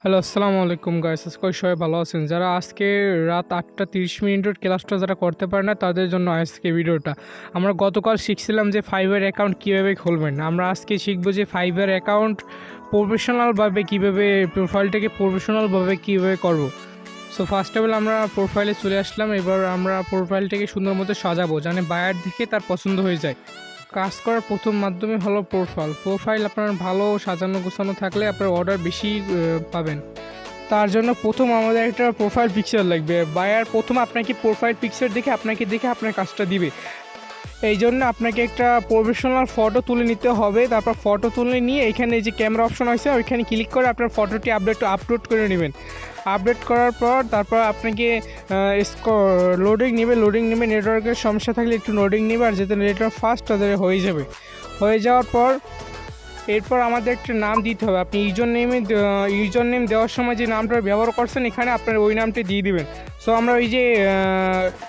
Hello, আসসালামু আলাইকুম guys. আজকে সবাই ভালো আছেন? যারা আজকে রাত 8টা 30 মিনিটের ক্লাসটা যারা করতে পারে না তাদের জন্য আজকে ভিডিওটা। আমরা গতকাল শিখছিলাম যে ফাইবার অ্যাকাউন্ট কীভাবে খুলবেন। আমরা আজকে শিখবো যে ফাইবার অ্যাকাউন্ট প্রফেশনালভাবে কীভাবে প্রোফাইলটাকে প্রফেশনালভাবে কীভাবে করবো। সো ফার্স্ট অফ অল আমরা প্রোফাইলে চলে আসলাম। এবার আমরা প্রোফাইলটাকে সুন্দর মতো সাজাবো যেন বায়ার দেখে তার পছন্দ হয়ে যায়। কাজ করার প্রথম মাধ্যমে হলো প্রোফাইল আপনার ভালো সাজানো গোছানো থাকলে আপনার অর্ডার বেশি পাবেন। তার জন্য প্রথম আমাদের একটা প্রোফাইল পিকচার লাগবে। বায়ার প্রথম আপনাকে প্রোফাইল পিকচার দেখে আপনার কাজটা দিবে। এই জন্য আপনাকে একটা প্রফেশনাল ফটো তুলে নিতে হবে। তারপর ফটো তুলে নিয়ে এখানে যে ক্যামেরা অপশন আছে ওইখানে ক্লিক করে আপনার ফটোটি আপলোড করে নেবেন। আপডেট করার পর তারপর আপনাকে লোডিং নেবে নেটওয়ার্কের সমস্যা থাকলে একটু লোডিং নেবে, আর যাতে নেটওয়ার্ক ফাস্ট তাদের হয়ে যাওয়ার পর এরপর আমাদের একটা নাম দিতে হবে। আপনি ইউজার নেম দেওয়ার সময় যে নামটা ব্যবহার করছেন এখানে আপনার ওই নামটি দিয়ে দিবেন। সো আমরা ওই যে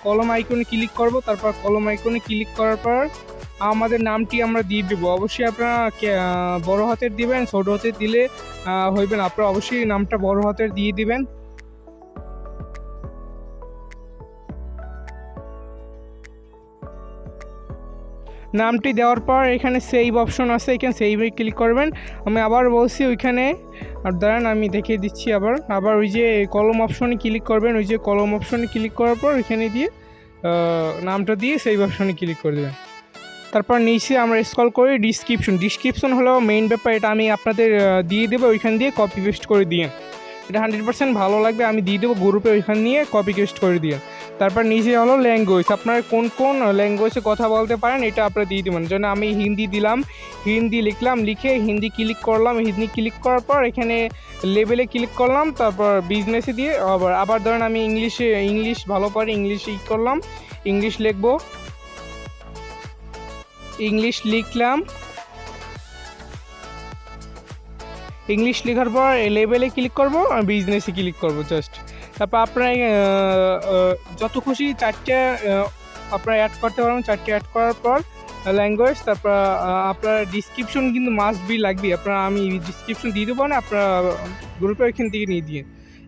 কলম আইকনে ক্লিক করব, তারপর কলম আইকনে ক্লিক করার পর আমাদের নামটি আমরা দিয়ে দেবো। অবশ্যই আপনারা বড় হাতের দিবেন, ছোট হাতের দিলে হইবে না। আপনারা অবশ্যই নামটা বড় হাতের দিয়ে দিবেন। নামটি দেওয়ার পর এখানে সেভ অপশন আছে, এখানে সেভে ক্লিক করবেন। আমি আবার বলছি ওইখানে, আর দাঁড়ান আমি দেখিয়ে দিচ্ছি। আবার ওই যে কলম অপশনে ক্লিক করবেন। ওই যে কলম অপশনে ক্লিক করার পর ওইখানে দিয়ে নামটা দিয়ে সেভ অপশনে ক্লিক করে দেবেন। তারপর নিচে আমরা স্ক্রল করি ডিসক্রিপশন হলো মেইন ব্যাপার। এটা আমি আপনাদের দিয়ে দেবো, ওইখান দিয়ে কপি পেস্ট করে দিয়ে। এটা 100% ভালো লাগবে, আমি দিয়ে দেবো গ্রুপে, ওইখান নিয়ে কপি পেস্ট করে দিয়ে। তারপর নিচে হলো ল্যাঙ্গুয়েজ, আপনারা কোন কোন ল্যাঙ্গুয়েজে কথা বলতে পারেন এটা আপনারা দিয়ে দেবেন। যেন আমি হিন্দি দিলাম, হিন্দি লিখলাম, লিখে হিন্দি ক্লিক করলাম। হিন্দি ক্লিক করার পর এখানে লেভেলে ক্লিক করলাম, তারপর বিজনেসে দিয়ে আবার ধরেন আমি ইংলিশ ভালো পারি, ইংলিশে করলাম, ইংলিশ লিখবো, ইংলিশ লিখলাম। ইংলিশ লেখার পর লেভেলে ক্লিক করবো, বিজনেসে ক্লিক করবো জাস্ট। তারপর আপনারা যত খুশি 4টে আপনারা অ্যাড করতে পারবেন। 4টে অ্যাড করার পর ল্যাঙ্গুয়েজ, তারপর আপনার ডিসক্রিপশন কিন্তু মাস্ট বি লাগবে। আমি ডিসক্রিপশন দিয়ে দেবো না, আপনারা গ্রুপে ওইখান থেকে নিয়ে দিয়ে।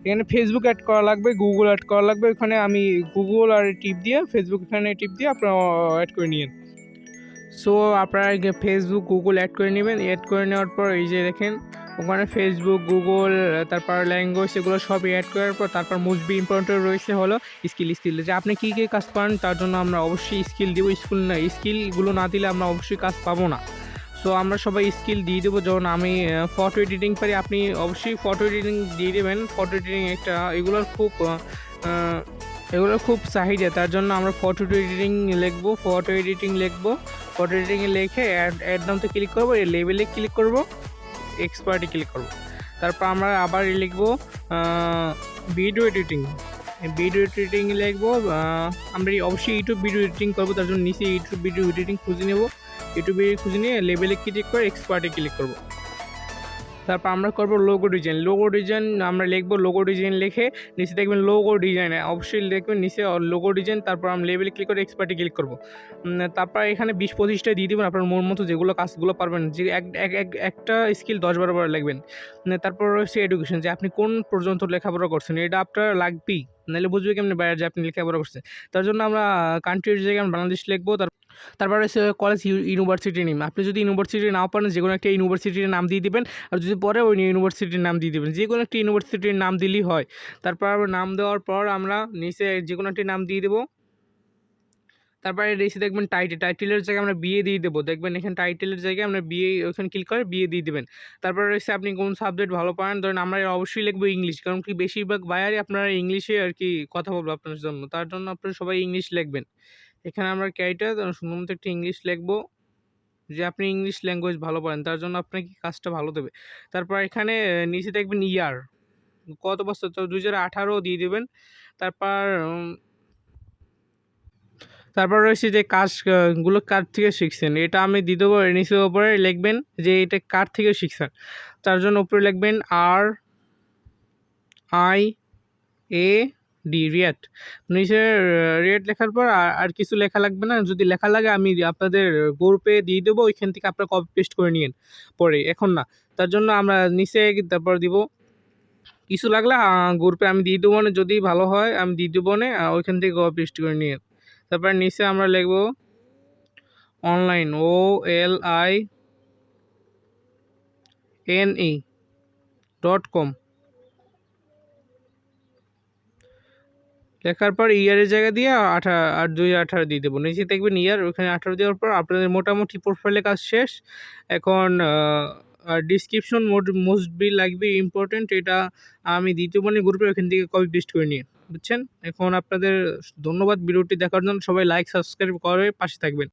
এখানে ফেসবুক অ্যাড করা লাগবে, গুগল অ্যাড করা লাগবে। ওখানে আমি গুগল আর টিপ দিয়ে ফেসবুক এখানে টিপ দিয়ে আপনারা অ্যাড করে নিন। সো আপনারা ফেসবুক গুগল অ্যাড করে নেবেন। অ্যাড করে নেওয়ার পর এই যে দেখেন ওখানে ফেসবুক গুগল তারপর ল্যাঙ্গুয়েজ এগুলো সব অ্যাড করার পর তারপর মোস্ট বি ইম্পর্টেন্ট রয়েছে হলো স্কিল। যে আপনি কী কী কাজ পান তার জন্য আমরা অবশ্যই স্কিল দেবো। স্কিলগুলো না দিলে আমরা অবশ্যই কাজ পাবো না। সো আমরা সবাই স্কিল দিয়ে দেবো। যেমন আমি ফটো এডিটিং পারি, আপনি অবশ্যই ফটো এডিটিং দিয়ে দেবেন। ফটো এডিটিং এগুলোর খুব চাহিদা, তার জন্য আমরা ফটো এডিটিংয়ে লিখে অ্যাড নামতে ক্লিক করবো, এই লেভেলে ক্লিক করবো, এক্সপার্টে ক্লিক করবো। তারপর আমরা আবার লিখবো ভিডিও এডিটিং লিখবো। আমরা অবশ্যই ইউটিউব ভিডিও এডিটিং করবো, তার জন্য নিচে ইউটিউব ভিডিও এডিটিং খুঁজে নিয়ে লেভেলে ক্লিক করে এক্সপার্টে ক্লিক করবো। তারপর আমরা করবো লোগো ডিজাইন আমরা লিখবো। লোগো ডিজাইন লিখে নিচে দেখবেন লোগো ডিজাইন, অবশ্যই লিখবেন নিচে লোগো ডিজাইন। তারপর আমরা লেভেলে ক্লিক করে এক্সপার্টে ক্লিক করবো। তারপর এখানে 20-25টা দিয়ে দেবেন আপনার মন মতো যেগুলো কাজগুলো পারবেন। যে একটা স্কিল 10-12 বার লিখবেন। তারপর রয়েছে এডুকেশন, যে আপনি কোন পর্যন্ত লেখাপড়া করছেন, এটা আপনার লাগবেই, নাহলে বুঝবে কেমনি বাইরে যে আপনি লেখাপড়া করছেন। তার জন্য আমরা কান্ট্রির জায়গায় বাংলাদেশ লিখবো। তারপরে কলেজ ইউনিভার্সিটি নেম, আপনি যদি ইউনিভার্সিটি নাও পারেন যে কোনো একটা ইউনিভার্সিটির নাম দিয়ে দেবেন, আর যদি পরে ওই ইউনিভার্সিটির নাম দিয়ে দেবেন, যে কোনো একটা ইউনিভার্সিটির নাম দিলেই হয়। তারপর নাম দেওয়ার পর আমরা নিচে যে কোনো একটি নাম দিয়ে দেবো। তারপরে নিচে দেখবেন টাইটেলের জায়গায় আমরা বিয়ে দিয়ে দেবো। দেখবেন এখানে টাইটেলের জায়গায় আমরা বিয়ে, ওখানে ক্লিক করে বিয়ে দিয়ে দেবেন। তারপরে রয়েছে আপনি কোন সাবজেক্ট ভালো পারেন, ধরেন আমরা অবশ্যই লিখবো ইংলিশ, কারণ কি বেশিরভাগ বায়ারই আপনারা ইংলিশে আর কি কথা বলবো আপনার জন্য, তার জন্য আপনারা সবাই ইংলিশ লিখবেন। এখানে আমরা সুন্দর মতো একটি ইংলিশ লিখবো, যে আপনি ইংলিশ ল্যাঙ্গুয়েজ ভালো পারেন, তার জন্য আপনাকে কাজটা ভালো দেবে। তারপর এখানে নিচে দেখবেন ইয়ার কত বছর, তো 2018 দিয়ে দেবেন। তারপর রয়েছে যে কাজগুলো কার থেকে শিখছেন, এটা আমি দিয়ে দেবো। নিচের উপরে লিখবেন যে এটা কার থেকে শিখছেন, তার জন্য উপরে লিখবেন RIAD রিয়াট। নিচে রিয়াট লেখার পর আর কিছু লেখা লাগবে না, যদি লেখা লাগে আমি আপনাদের গ্রুপে দিয়ে দেবো, ওইখান থেকে আপনারা কপি পেস্ট করে নিন পরে, এখন না। তার জন্য আমরা নিচে তারপর দিব কিছু লাগলে গ্রুপে আমি দিয়ে দেবো, যদি ভালো হয় আমি দিয়ে দেবো, ওইখান থেকে কপি পেস্ট করে নিয়ে। তারপরে নিচে আমরা লিখবো অনলাইন, OLINE.com। লেখার পর ইয়ারের জায়গা দিয়ে 2018 দিয়ে দেবো। নিচে দেখবেন ইয়ার, ওখানে 18 দেওয়ার পর আপনাদের মোটামুটি প্রোফাইলের কাজ শেষ। এখন ডিসক্রিপশন মোস্ট বি লাগবে ইম্পর্টেন্ট, এটা আমি দ্বিতীয় গ্রুপে ওখান থেকে কপি পেস্ট করে নিয়ে, বুঝছেন। এখন আপনাদের ধন্যবাদ ভিডিওটি দেখার জন্য। সবাই লাইক সাবস্ক্রাইব করে পাশে থাকবেন।